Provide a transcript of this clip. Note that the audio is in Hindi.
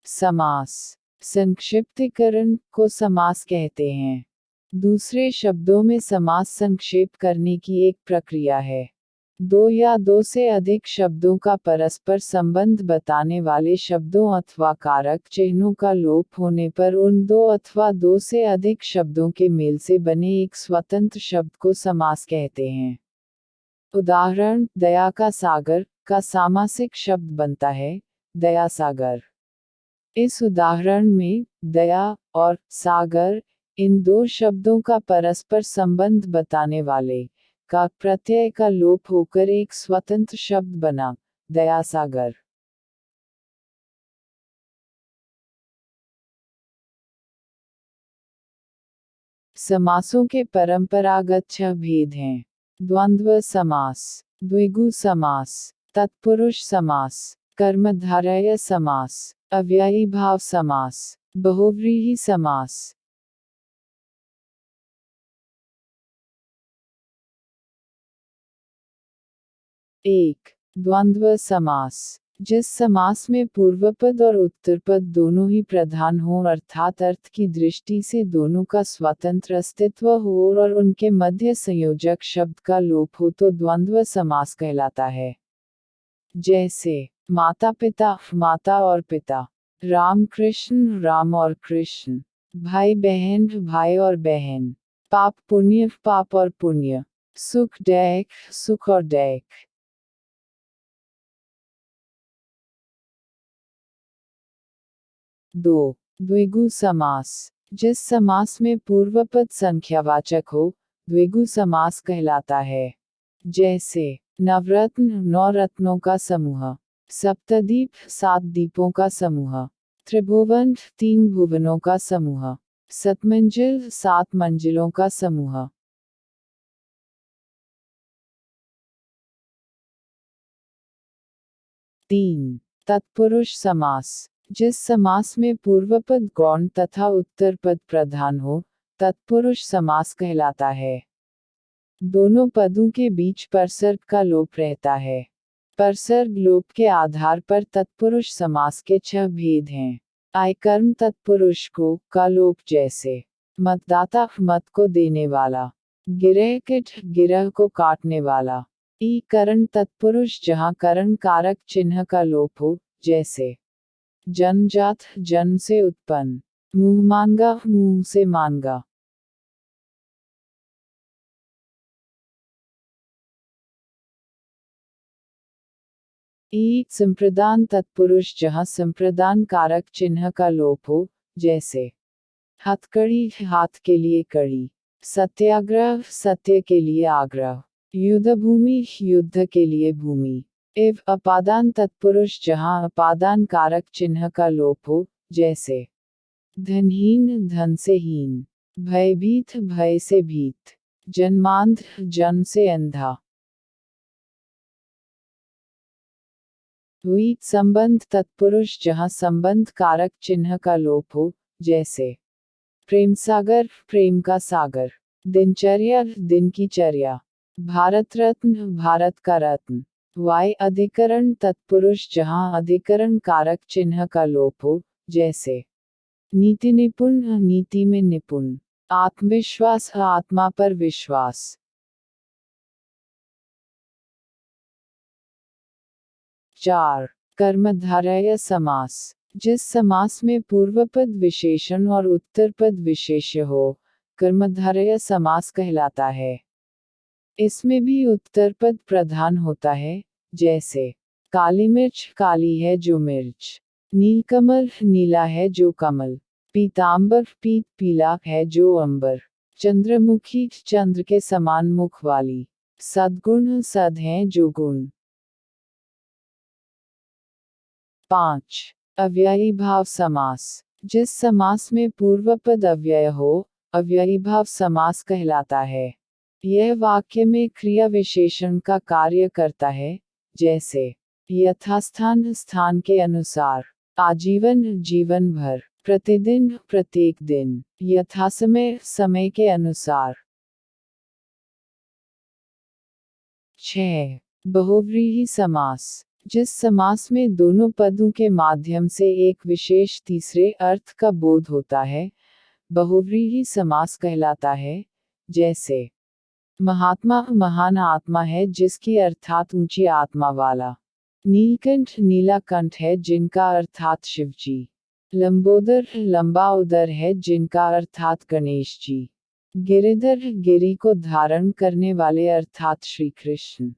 समास। संक्षिप्तीकरण को समास कहते हैं। दूसरे शब्दों में समास संक्षेप करने की एक प्रक्रिया है। दो या दो से अधिक शब्दों का परस्पर संबंध बताने वाले शब्दों अथवा कारक चिन्हों का लोप होने पर उन दो अथवा दो से अधिक शब्दों के मेल से बने एक स्वतंत्र शब्द को समास कहते हैं। उदाहरण, दया का सागर का सामासिक शब्द बनता है दया सागर। इस उदाहरण में दया और सागर इन दो शब्दों का परस्पर संबंध बताने वाले का प्रत्यय का लोप होकर एक स्वतंत्र शब्द बना दया सागर। समासों के परंपरागत 6 भेद हैं। द्वंद्व समास, द्विगु समास, तत्पुरुष समास, कर्मधारय समास, अव्ययी भाव समास, बहुव्रीहि समास। 1. द्वंद्व समास। जिस समास में पूर्वपद और उत्तरपद दोनों ही प्रधान हो अर्थात अर्थ की दृष्टि से दोनों का स्वतंत्र अस्तित्व हो और उनके मध्य संयोजक शब्द का लोप हो तो द्वंद्व समास कहलाता है। जैसे माता पिता, माता और पिता, राम कृष्ण, राम और कृष्ण, भाई बहन, भाई और बहन, पाप पुण्य, पाप और पुण्य, सुख दैक, सुख और दैक। 2. द्विगु समास। जिस समास में पूर्वपद संख्यावाचक हो, द्विगु समास कहलाता है। जैसे नवरत्न, 9 रत्नों का समूह, सप्तदीप, 7 दीपों का समूह, त्रिभुवन, 3 भुवनों का समूह, सतमंजिल, 7 मंजिलों का समूह। 3. तत्पुरुष समास। जिस समास में पूर्वपद गौण तथा उत्तरपद प्रधान हो, तत्पुरुष समास कहलाता है। दोनों पदों के बीच परसर्ग का लोप रहता है। परसर्ग लोप के आधार पर तत्पुरुष समास के 6 भेद हैं। आयकर्म तत्पुरुष को का लोप जैसे मतदाता, मत को देने वाला, गिरह किट, गिरह को काटने वाला। ई करण तत्पुरुष जहाँ करण कारक चिन्ह का लोप हो, जैसे जन्मजात, जन्म से उत्पन्न, मुंह मांगा, मुंह से मांगा। ई संप्रदान तत्पुरुष जहाँ संप्रदान कारक चिन्ह का लोप हो, जैसे हथकड़ी, हाथ के लिए कड़ी, सत्याग्रह, सत्य के लिए आग्रह, युद्धभूमि, युद्ध के लिए भूमि। एव अपादान तत्पुरुष जहाँ अपादान कारक चिन्ह का लोप हो, जैसे धनहीन, धन से हीन, भयभीत, भय से भीत, जन्मांध, जन्म से अंधा। द्वि संबंध तत्पुरुष जहाँ संबंध कारक चिन्ह का लोप हो, जैसे प्रेम सागर, प्रेम का सागर, दिनचर्या, दिन की चर्या, भारत रत्न, भारत का रत्न। वाय अधिकरण तत्पुरुष जहाँ अधिकरण कारक चिन्ह का लोप हो, जैसे नीति निपुण, नीति में निपुण, आत्मविश्वास, आत्मा पर विश्वास। 4. कर्मधारय समास। जिस समास में पूर्वपद विशेषण और उत्तरपद विशेष्य हो, कर्मधारय समास कहलाता है। इसमें भी उत्तरपद प्रधान होता है, जैसे काली मिर्च, काली है जो मिर्च, नीलकमल, नीला है जो कमल, पीतांबर, पीत, पीला है जो अंबर, चंद्रमुखी, चंद्र के समान मुख वाली, सद्गुण, सद हैं जो गुण। 5. अव्ययी भाव समास। जिस समास में पूर्वपद अव्यय हो, अव्ययी भाव समास कहलाता है। यह वाक्य में क्रिया विशेषण का कार्य करता है, जैसे यथास्थान, स्थान के अनुसार, आजीवन, जीवन भर, प्रतिदिन, प्रत्येक दिन, यथासमय, समय के अनुसार। 6. बहुव्रीहि समास। जिस समास में दोनों पदों के माध्यम से एक विशेष तीसरे अर्थ का बोध होता है, बहुव्रीहि समास कहलाता है। जैसे महात्मा महान आत्मा है जिसकी अर्थात ऊंची आत्मा वाला। नीलकंठ नीला कंठ है जिनका अर्थात शिवजी। लंबोदर लंबा उदर है जिनका अर्थात गणेश जी। गिरिधर गिरि को धारण करने वाले अर्थात श्री कृष्ण।